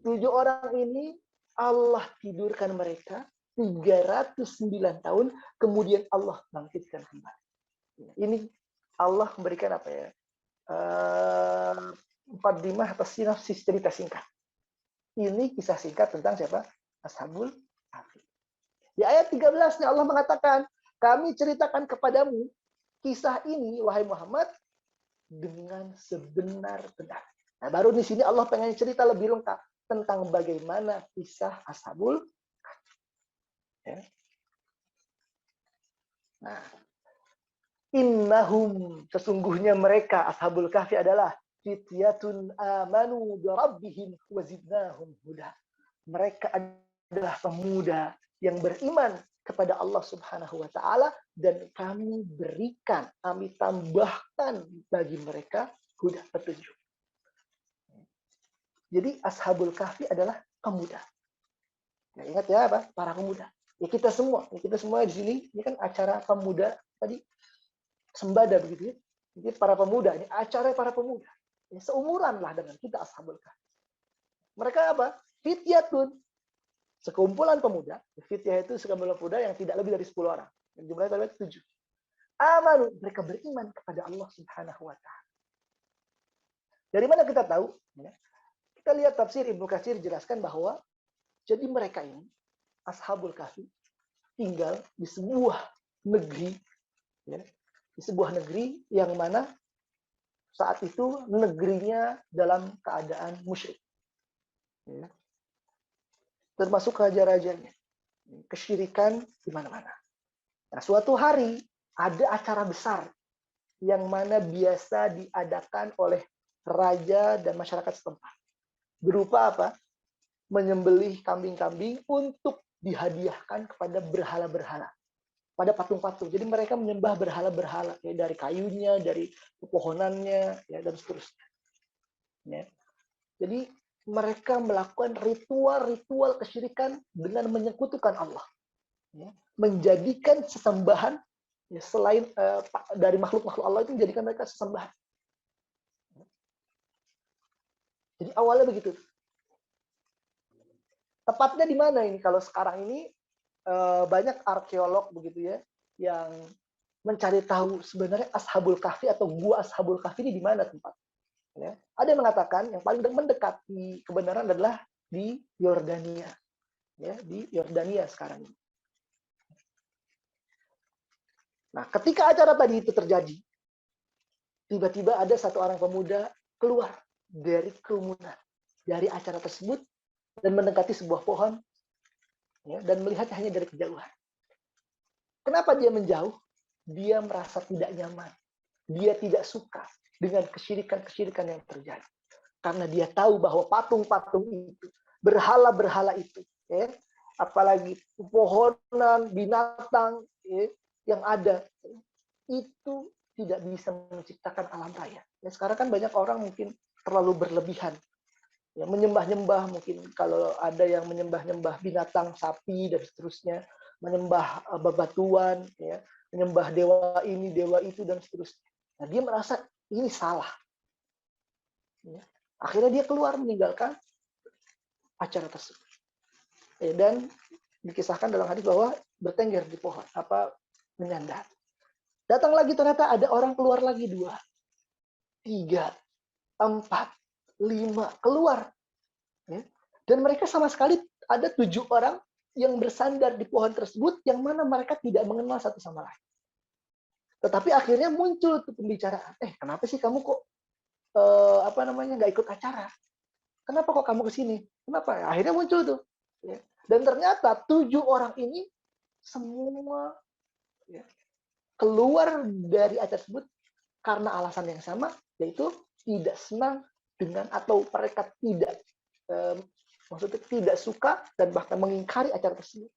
7 orang ini Allah tidurkan mereka 309 tahun, kemudian Allah bangkitkan kembali. Ini Allah memberikan apa ya? Mukaddimah atau sinopsis cerita singkat. Ini kisah singkat tentang siapa? Ashabul Kahfi. Di ayat 13 Allah mengatakan, kami ceritakan kepadamu kisah ini, wahai Muhammad, dengan sebenar-benar. Nah, baru di sini Allah pengen cerita lebih lengkap tentang bagaimana kisah Ashabul Kahfi. Ya. Nah, innahum, sesungguhnya mereka Ashabul Kahfi adalah fityatun amanu bi rabbihim wa zidnahum huda. Mereka adalah pemuda yang beriman kepada Allah Subhanahu wa taala dan kami tambahkan bagi mereka huda, petunjuk. Jadi Ashabul Kahfi adalah pemuda. Ya, ingat ya apa? Para pemuda. Ya kita semua di sini ini kan acara pemuda tadi sembada begitu ya. Jadi para pemuda, ini acara para pemuda. Ya, seumuran lah dengan kita Ashabul Kahfi. Mereka apa? Fityatun, sekumpulan pemuda. Fityah itu sekumpulan pemuda yang tidak lebih dari 10 orang. Yang jumlahnya adalah 7. Amanu, mereka beriman kepada Allah Subhanahu wa taala. Dari mana kita tahu? Ya. Kita lihat tafsir Ibnu Katsir jelaskan bahwa jadi mereka ini Ashabul Kahfi tinggal di sebuah negeri, ya, di sebuah negeri yang mana saat itu negerinya dalam keadaan musyrik, ya. Termasuk raja-rajanya, kesyirikan di mana-mana. Nah, suatu hari ada acara besar yang mana biasa diadakan oleh raja dan masyarakat setempat. Berupa apa? Menyembelih kambing-kambing untuk dihadiahkan kepada berhala-berhala, pada patung-patung. Jadi mereka menyembah berhala-berhala, ya, dari kayunya, dari pepohonannya, ya, dan seterusnya. Ya. Jadi mereka melakukan ritual-ritual kesyirikan dengan menyekutukan Allah, ya. Menjadikan sesembahan, ya, selain dari makhluk-makhluk Allah itu menjadikan mereka sesembahan. Jadi awalnya begitu. Tepatnya di mana ini? Kalau sekarang ini banyak arkeolog begitu ya yang mencari tahu sebenarnya Ashabul Kahfi atau gua Ashabul Kahfi ini di mana tempat. Ya. Ada yang mengatakan yang paling mendekati kebenaran adalah di Yordania. Ya, di Yordania sekarang ini. Nah, ketika acara tadi itu terjadi, tiba-tiba ada satu orang pemuda keluar dari kerumunan, dari acara tersebut, dan mendekati sebuah pohon, ya, dan melihat hanya dari kejauhan. Kenapa dia menjauh? Dia merasa tidak nyaman. Dia tidak suka dengan kesyirikan-kesyirikan yang terjadi. Karena dia tahu bahwa patung-patung itu, berhala-berhala itu, ya, apalagi pohonan, binatang, ya, yang ada, itu tidak bisa menciptakan alam raya. Ya, sekarang kan banyak orang mungkin terlalu berlebihan. Ya, menyembah-nyembah, mungkin kalau ada yang menyembah-nyembah binatang, sapi, dan seterusnya, menyembah bebatuan, ya, menyembah dewa ini, dewa itu, dan seterusnya. Nah, dia merasa ini salah. Ya. Akhirnya dia keluar meninggalkan acara tersebut. Ya, dan dikisahkan dalam hadis bahwa bertengger di pohon, menyandar. Datang lagi ternyata ada orang keluar lagi 2, 3, 4, 5 keluar. Ya. Dan mereka sama sekali ada 7 orang yang bersandar di pohon tersebut yang mana mereka tidak mengenal satu sama lain. Tetapi akhirnya muncul tuh pembicaraan. Kenapa sih kamu kok nggak ikut acara? Kenapa kok kamu kesini? Kenapa? Akhirnya muncul tuh. Ya. Dan ternyata 7 orang ini semua, ya, keluar dari acara tersebut karena alasan yang sama, yaitu tidak senang dengan atau mereka maksudnya tidak suka dan bahkan mengingkari acara tersebut.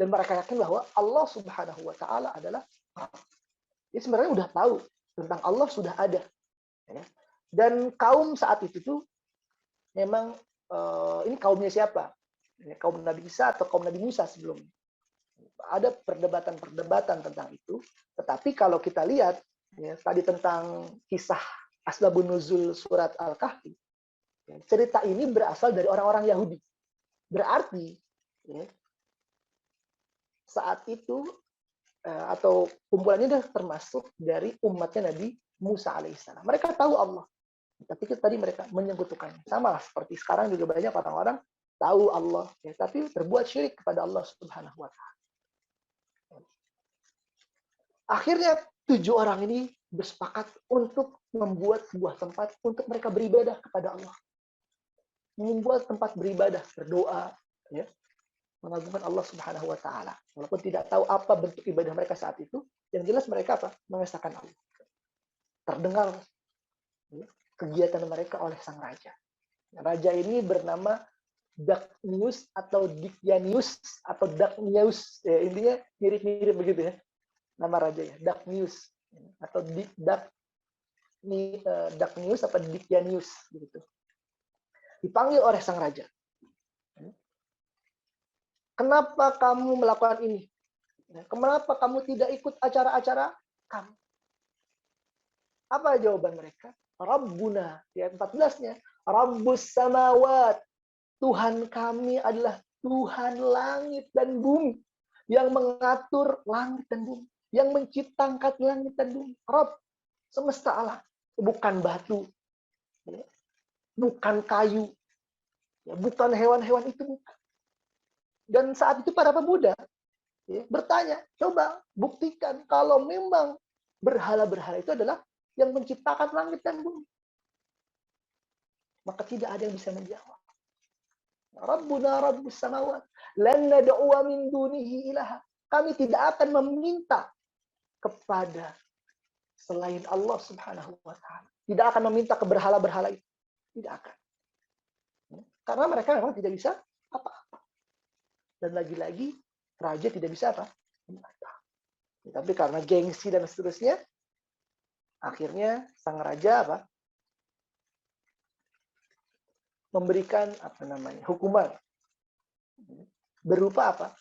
Dan mereka yakin bahwa Allah Subhanahu wa Ta'ala adalah Allah. Dia sebenarnya udah tahu tentang Allah, sudah ada. Ya. Dan kaum saat itu tuh memang ini kaumnya siapa? Ya, kaum Nabi Isa atau kaum Nabi Musa sebelumnya. Ada perdebatan tentang itu. Tetapi kalau kita lihat, ya, tadi tentang kisah Asbabun Nuzul surat Al-Kahfi, ya, cerita ini berasal dari orang-orang Yahudi. Berarti, ya, saat itu atau kumpulan ini termasuk dari umatnya Nabi Musa alaihissalam. Mereka tahu Allah, tapi tadi mereka menyekutukannya. Sama seperti sekarang juga banyak orang-orang tahu Allah, ya, tapi berbuat syirik kepada Allah Subhanahu wa Ta'ala. Akhirnya 7 orang ini bersepakat untuk membuat sebuah tempat untuk mereka beribadah kepada Allah. Membuat tempat beribadah, berdoa, ya, mengagungkan Allah Subhanahu wa Ta'ala. Walaupun tidak tahu apa bentuk ibadah mereka saat itu, yang jelas mereka mengesahkan Allah. Terdengar, ya, kegiatan mereka oleh sang raja. Raja ini bernama Dagnius atau Dicnius atau Dagnius, ya, intinya mirip-mirip begitu ya. Nama rajanya Dagnius atau Dagnius atau Dicnius gitu. Dipanggil oleh sang raja. Kenapa kamu melakukan ini? Kenapa kamu tidak ikut acara-acara kami? Apa jawaban mereka? Rabbuna, ayat 14-nya, Rabbus samawat. Tuhan kami adalah Tuhan langit dan bumi, yang mengatur langit dan bumi, yang menciptakan langit dan bumi. Rabb, semesta alam, bukan batu, bukan kayu, bukan hewan-hewan, itu bukan. Dan saat itu para pemuda, ya, bertanya, coba buktikan kalau memang berhala-berhala itu adalah yang menciptakan langit dan bumi. Maka tidak ada yang bisa menjawab. Rabbuna Rabbus samawat, lan nad'u min dunihi ilaha. Kami tidak akan meminta kepada selain Allah Subhanahu wa Ta'ala. Tidak akan meminta ke berhala-berhala itu. Tidak akan. Karena mereka memang tidak bisa apa-apa. Dan lagi-lagi raja tidak bisa apa? Tapi karena gengsi dan seterusnya, akhirnya sang raja memberikan hukuman berupa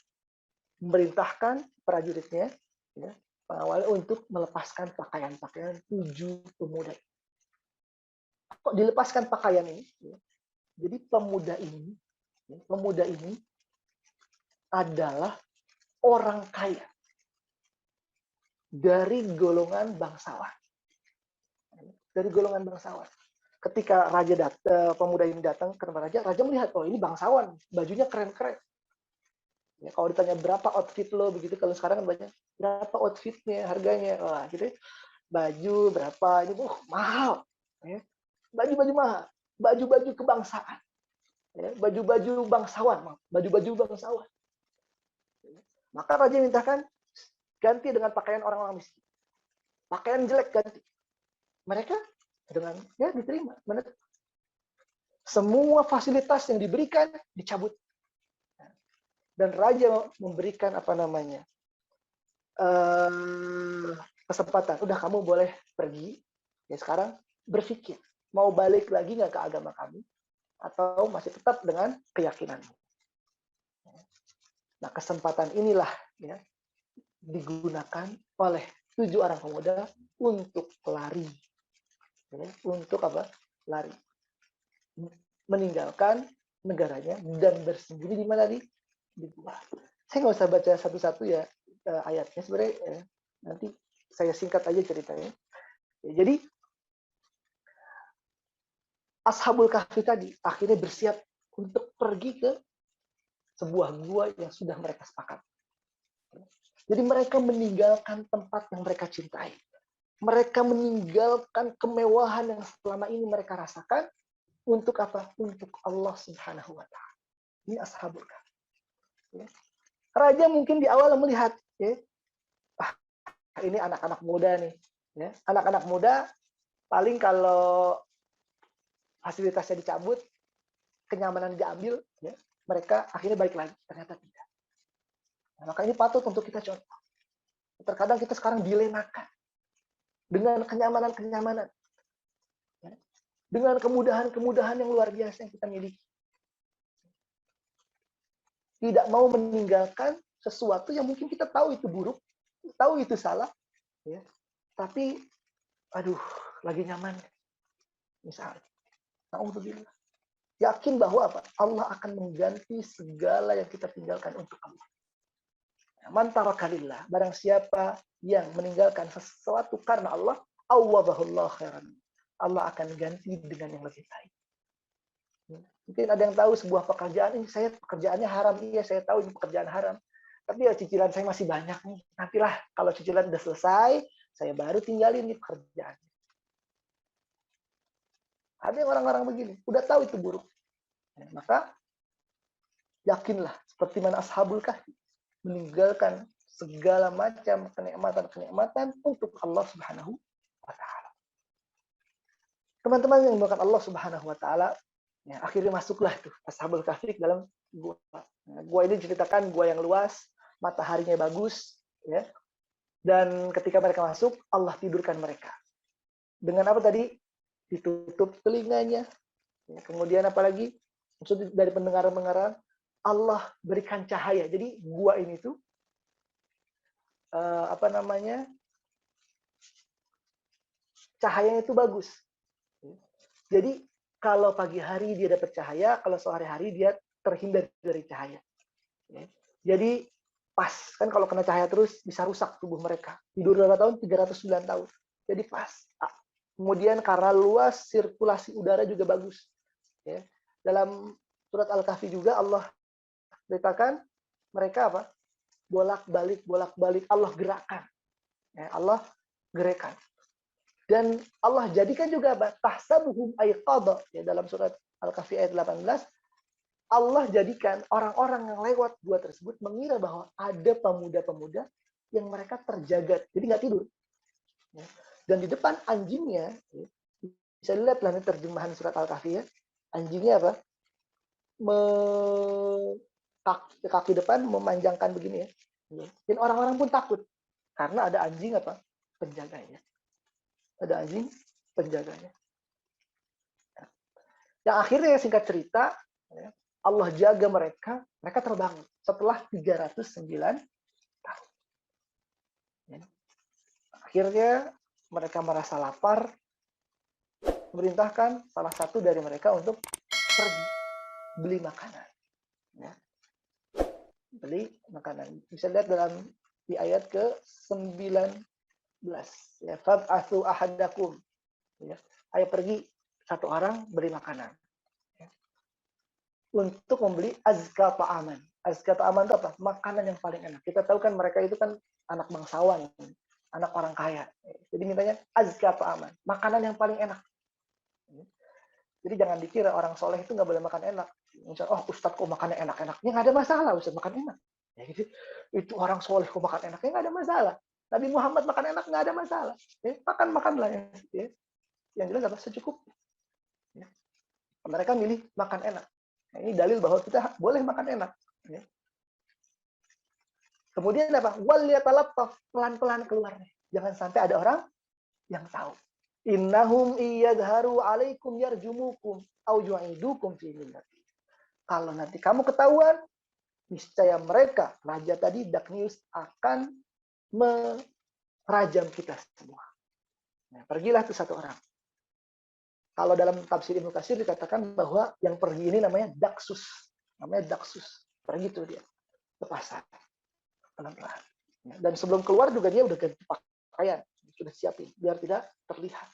memerintahkan prajuritnya, ya, pengawal untuk melepaskan pakaian-pakaian 7 pemuda. Kok dilepaskan pakaian ini? Ya. Jadi pemuda ini adalah orang kaya. dari golongan bangsawan. Dari golongan bangsawan. Ketika pemuda ini datang ke tempat raja, raja melihat, oh ini bangsawan, bajunya keren-keren. Ya, kalau ditanya berapa outfit lo begitu, kalau sekarang kan banyak berapa outfitnya, harganya, wah gitu. Baju berapa ini, mahal. Ya. Baju-baju mahal, baju-baju kebangsaan, ya. Baju-baju bangsawan, baju-baju bangsawan. Maka raja mintakan ganti dengan pakaian orang-orang miskin, pakaian jelek ganti. Mereka dengan ya diterima. Semua fasilitas yang diberikan dicabut. Dan raja memberikan kesempatan. Udah, kamu boleh pergi. Ya sekarang berpikir, mau balik lagi nggak ke agama kami, atau masih tetap dengan keyakinanmu. Nah, kesempatan inilah ya digunakan oleh 7 orang pemuda untuk lari. Ya, untuk apa? Lari. Meninggalkan negaranya dan bersembunyi di mana, di gua. Saya nggak usah baca satu-satu ya ayatnya, sebenarnya nanti saya singkat aja ceritanya. Ya, jadi Ashabul Kahfi tadi akhirnya bersiap untuk pergi ke sebuah gua yang sudah mereka sepakat. Jadi mereka meninggalkan tempat yang mereka cintai. Mereka meninggalkan kemewahan yang selama ini mereka rasakan untuk apa? Untuk Allah Subhanahu wa taala. Ini Ashabul Kahfi. Ya. Raja mungkin di awal melihat, ya, ini anak-anak muda nih. Ya. Anak-anak muda paling kalau fasilitasnya dicabut, kenyamanan diambil, ya, mereka akhirnya balik lagi. Ternyata tidak. Nah, maka ini patut untuk kita contoh. Terkadang kita sekarang dilemakan dengan kenyamanan-kenyamanan, ya, dengan kemudahan-kemudahan yang luar biasa yang kita miliki. Tidak mau meninggalkan sesuatu yang mungkin kita tahu itu buruk, tahu itu salah, ya, tapi aduh, lagi nyaman. Misalnya, na'udzubillah. Yakin bahwa apa? Allah akan mengganti segala yang kita tinggalkan untuk Allah. Man tarakalillah, barang siapa yang meninggalkan sesuatu karena Allah, awwabahullah khairan. Allah akan ganti dengan yang lebih baik. Mungkin ada yang tahu sebuah pekerjaan ini, saya pekerjaannya haram, iya saya tahu ini pekerjaan haram. Tapi ya cicilan saya masih banyak nih. Nantilah kalau cicilan udah selesai, saya baru tinggalin nih pekerjaan. Ada orang-orang begini, udah tahu itu buruk. Maka yakinlah seperti mana Ashabul Kahfi meninggalkan segala macam kenikmatan-kenikmatan untuk Allah Subhanahu wa taala. Teman-teman yang dimuliakan Allah Subhanahu wa taala, ya, akhirnya masuklah tuh Ashabul Kahfi dalam gua. Gua ini ceritakan gua yang luas, mataharinya bagus, ya. Dan ketika mereka masuk, Allah tidurkan mereka. Dengan apa tadi? Ditutup telinganya. Ya, kemudian apalagi? Maksud dari pendengaran-pendengaran, Allah berikan cahaya. Jadi gua ini tuh cahayanya itu bagus. Jadi kalau pagi hari dia dapat cahaya, kalau sore hari dia terhindar dari cahaya. Jadi pas, kan kalau kena cahaya terus bisa rusak tubuh mereka. Tidur berapa tahun? 309 tahun. Jadi pas. Kemudian karena luas, sirkulasi udara juga bagus. Ya. Dalam surat Al-Kahfi juga Allah beritakan mereka apa? Bolak-balik Allah gerakkan. Ya, Allah gerakkan. Dan Allah jadikan juga tahsabuhum ayqadha, ya, dalam surat Al-Kahfi ayat 18, Allah jadikan orang-orang yang lewat gua tersebut mengira bahwa ada pemuda-pemuda yang mereka terjaga, jadi nggak tidur. Ya. Dan di depan anjingnya, ya, bisa dilihat lah terjemahan surat Al-Kahfi ya, anjingnya apa? Kaki depan memanjangkan begini ya. Dan orang-orang pun takut karena ada anjing apa? Penjaganya. Ada anjing penjaganya. Yang akhirnya singkat cerita, ya, Allah jaga mereka terbangun setelah 309 tahun. Ya. Akhirnya mereka merasa lapar, memerintahkan salah satu dari mereka untuk pergi beli makanan. Ya. Beli makanan. Bisa lihat di ayat ke-9 Ya, fab'atsu ahadakum. Ya. Ayo pergi satu orang beri makanan. Ya. Untuk membeli azka ta'aman. Azka ta'aman itu apa? Makanan yang paling enak. Kita tahu kan mereka itu kan anak bangsawan, anak orang kaya. Jadi mintanya azka ta'aman. Makanan yang paling enak. Jadi jangan dikira orang soleh itu nggak boleh makan enak. Misalnya, oh Ustadz kok makannya enak-enak. Ya nggak ada masalah Ustadz makan enak. Ya, gitu. Itu orang soleh kok makan enak. Ya nggak ada masalah. Nabi Muhammad makan enak nggak ada masalah. Ya, makan-makanlah ya. Ya. Yang jelas apa? Secukupnya. Ya. Mereka milih makan enak. Nah, ini dalil bahwa kita boleh makan enak. Ya. Kemudian apa? Wal yatalattaf, pelan-pelan keluarnya. Jangan sampai ada orang yang tahu. Innahum iyadharu alaikum yarjumukum au yu'idukum fi millati. Kalau nanti kamu ketahuan, niscaya mereka, raja tadi Daknius akan merajam kita semua. Nah, pergilah tuh satu orang. Kalau dalam tafsir Ibnu Katsir dikatakan bahwa yang pergi ini namanya Daksus. Namanya Daksus. Pergi tuh dia ke pasar. Pelan-pelan. Dan sebelum keluar juga dia udah ganti pakaian. Sudah siapin biar tidak terlihat.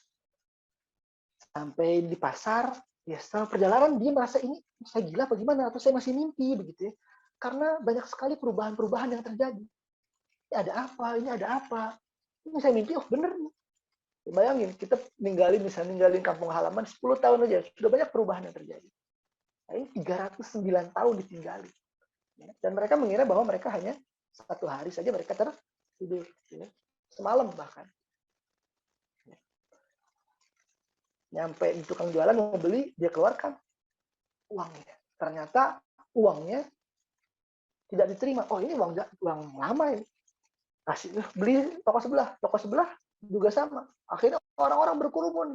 Sampai di pasar, ya setelah perjalanan dia merasa ini saya gila apa gimana atau saya masih mimpi begitu ya. Karena banyak sekali perubahan-perubahan yang terjadi. Ini ada apa? Ini ada apa? Ini saya mimpi, oh bener nih. Bayangin, kita ninggalin kampung halaman 10 tahun aja, sudah banyak perubahan yang terjadi. Nah, ini 309 tahun ditinggali. Dan mereka mengira bahwa mereka hanya satu hari saja mereka tertidur. Semalam bahkan. Nyampe di tukang jualan mau beli, dia keluarkan uangnya. Ternyata uangnya tidak diterima. Oh ini uang lama ini. Kasih beli toko sebelah juga sama. Akhirnya orang-orang berkerumun.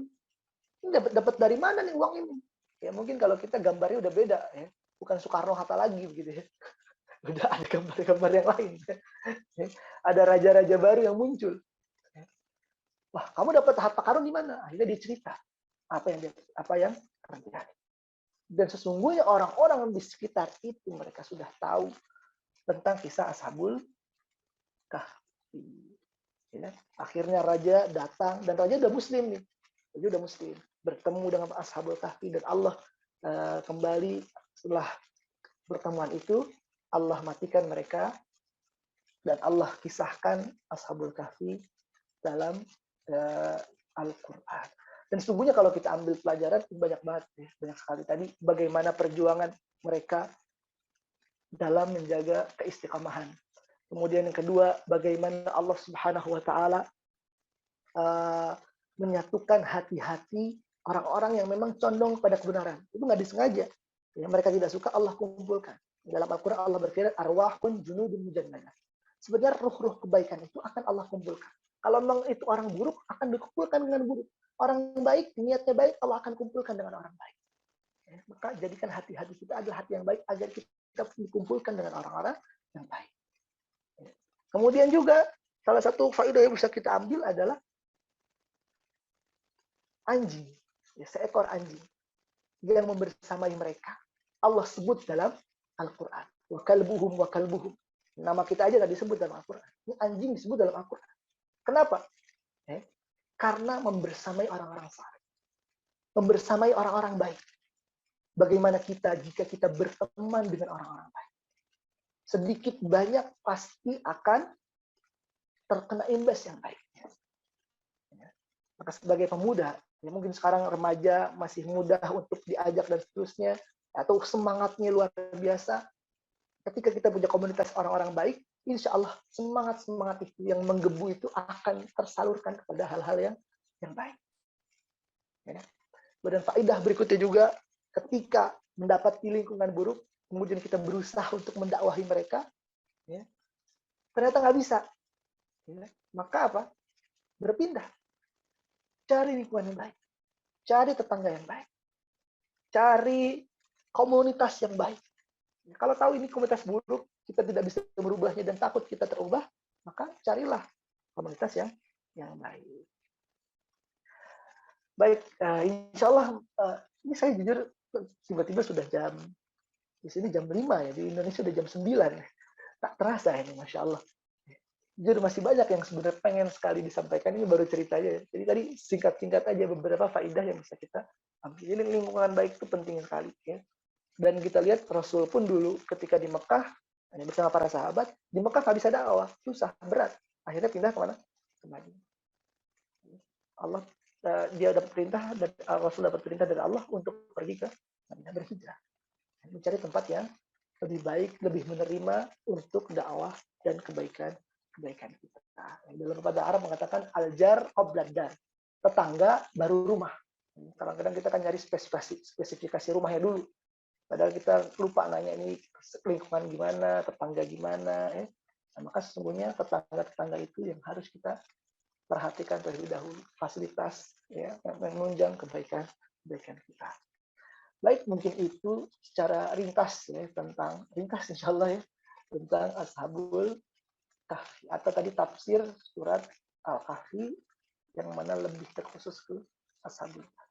Ini dapat dari mana nih uang ini? Ya mungkin kalau kita gambarnya udah beda ya. Bukan Soekarno Hatta lagi begitu ya. Udah ada gambar-gambar yang lain. Ada raja-raja baru yang muncul. Wah, kamu dapat harta karun di mana? Akhirnya dia cerita apa yang terjadi. Dan sesungguhnya orang-orang di sekitar itu mereka sudah tahu tentang kisah Ashabul Kahfi. Ya. Akhirnya raja datang dan raja udah muslim nih. Raja udah muslim, bertemu dengan Ashabul Kahfi dan Allah kembali setelah pertemuan itu Allah matikan mereka dan Allah kisahkan Ashabul Kahfi dalam Al-Qur'an. Dan sesungguhnya kalau kita ambil pelajaran banyak banget, banyak sekali tadi bagaimana perjuangan mereka dalam menjaga keistiqamahan. Kemudian yang kedua, bagaimana Allah Subhanahu wa taala menyatukan hati-hati orang-orang yang memang condong pada kebenaran. Itu nggak disengaja. Ya, mereka tidak suka Allah kumpulkan. Dalam Al-Qur'an Allah berfirman, arwahun junudun mujannadah. Sebenarnya ruh-ruh kebaikan itu akan Allah kumpulkan. Kalau memang itu orang buruk, akan dikumpulkan dengan buruk. Orang baik, niatnya baik, Allah akan kumpulkan dengan orang baik. Ya, maka jadikan hati-hati kita adalah hati yang baik agar kita dikumpulkan dengan orang-orang yang baik. Ya. Kemudian juga salah satu faedah yang bisa kita ambil adalah anjing, ya, seekor anjing yang membersamai mereka. Allah sebut dalam Al-Quran. Wa kalbuhum wa kalbuhum. Nama kita aja nggak disebut dalam Al-Quran. Ini anjing disebut dalam Al-Quran. Kenapa? Karena membersamai orang-orang saleh. Membersamai orang-orang baik. Bagaimana kita jika kita berteman dengan orang-orang baik? Sedikit banyak pasti akan terkena imbas yang baik. Maka sebagai pemuda, ya mungkin sekarang remaja masih mudah untuk diajak dan seterusnya, atau semangatnya luar biasa. Ketika kita punya komunitas orang-orang baik, insya Allah semangat-semangat itu yang menggebu itu akan tersalurkan kepada hal-hal yang baik. Ya. Dan faedah berikutnya juga, ketika mendapat lingkungan buruk, kemudian kita berusaha untuk mendakwahi mereka, ya, ternyata nggak bisa. Ya. Maka apa? Berpindah. Cari lingkungan yang baik. Cari tetangga yang baik. Cari komunitas yang baik. Kalau tahu ini komunitas buruk, kita tidak bisa merubahnya dan takut kita terubah, maka carilah komunitas yang baik. Baik, insya Allah, ini saya jujur tiba-tiba sudah di sini jam 5 ya, di Indonesia sudah jam 9. Tak terasa ini, Masya Allah. Jujur masih banyak yang sebenarnya pengen sekali disampaikan, ini baru ceritanya. Jadi tadi singkat-singkat aja beberapa faedah yang bisa kita ambil. Jadi lingkungan baik itu penting sekali ya. Dan kita lihat Rasul pun dulu ketika di Mekah hanya bersama para sahabat, di Mekah nggak bisa dakwah, susah, berat. Akhirnya pindah kemana? Ke Madinah. Allah dia dapat perintah dan Rasul dapat perintah dari Allah untuk pergi ke Madinah, berhijrah, mencari tempat yang lebih baik, lebih menerima untuk dakwah dan kebaikan kita. Dalam bahasa Arab mengatakan aljar qabladar, tetangga baru rumah. Kadang-kadang kita kan nyari spesifikasi rumahnya dulu. Padahal kita lupa nanya ini lingkungan gimana, tetangga gimana. Nah, maka sesungguhnya tetangga-tetangga itu yang harus kita perhatikan terlebih dahulu. Fasilitas ya, yang menunjang kebaikan kita. Baik, mungkin itu secara ringkas ya tentang insya Allah ya tentang Ashabul Kahfi atau tadi tafsir surat Al-Kahfi yang mana lebih terkhusus ke Ashabul Kahfi.